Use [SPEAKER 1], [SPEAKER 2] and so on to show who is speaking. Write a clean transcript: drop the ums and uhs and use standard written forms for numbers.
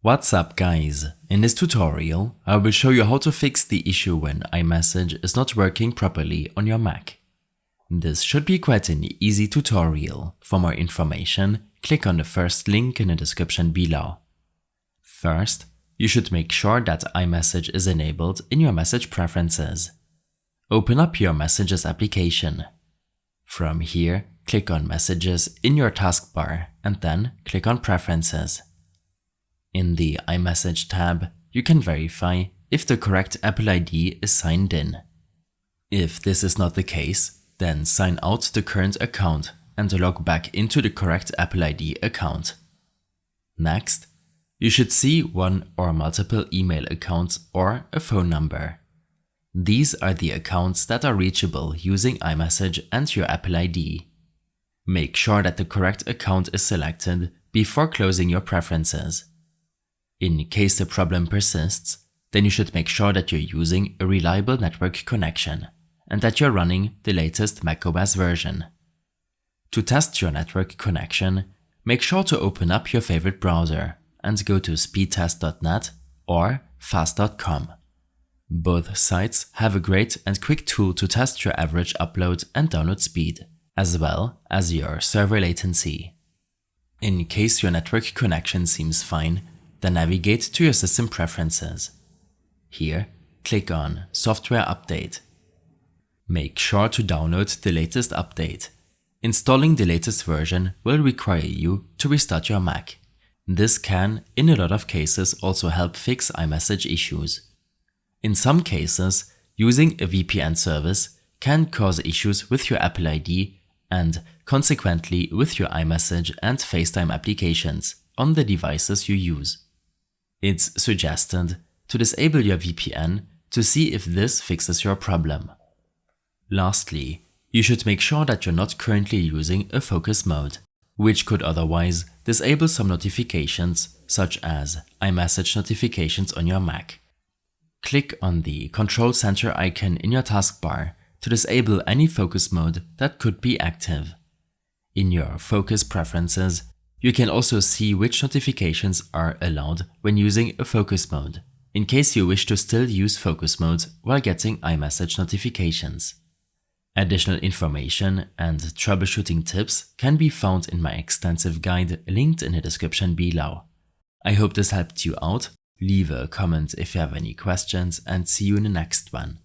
[SPEAKER 1] What's up guys? In this tutorial, I will show you how to fix the issue when iMessage is not working properly on your Mac. This should be quite an easy tutorial. For more information, click on the first link in the description below. First, you should make sure that iMessage is enabled in your message preferences. Open up your Messages application. From here, click on Messages in your taskbar and then click on Preferences. In the iMessage tab, you can verify if the correct Apple ID is signed in. If this is not the case, then sign out the current account and log back into the correct Apple ID account. Next, you should see one or multiple email accounts or a phone number. These are the accounts that are reachable using iMessage and your Apple ID. Make sure that the correct account is selected before closing your preferences. In case the problem persists, then you should make sure that you're using a reliable network connection and that you're running the latest macOS version. To test your network connection, make sure to open up your favorite browser and go to speedtest.net or fast.com. Both sites have a great and quick tool to test your average upload and download speed, as well as your server latency. In case your network connection seems fine, then navigate to your system preferences. Here, click on Software Update. Make sure to download the latest update. Installing the latest version will require you to restart your Mac. This can, in a lot of cases, also help fix iMessage issues. In some cases, using a VPN service can cause issues with your Apple ID and consequently with your iMessage and FaceTime applications on the devices you use. It's suggested to disable your VPN to see if this fixes your problem. Lastly, you should make sure that you're not currently using a focus mode, which could otherwise disable some notifications such as iMessage notifications on your Mac. Click on the Control Center icon in your taskbar to disable any focus mode that could be active. In your focus preferences, you can also see which notifications are allowed when using a focus mode, in case you wish to still use focus mode while getting iMessage notifications. Additional information and troubleshooting tips can be found in my extensive guide linked in the description below. I hope this helped you out. Leave a comment if you have any questions and see you in the next one.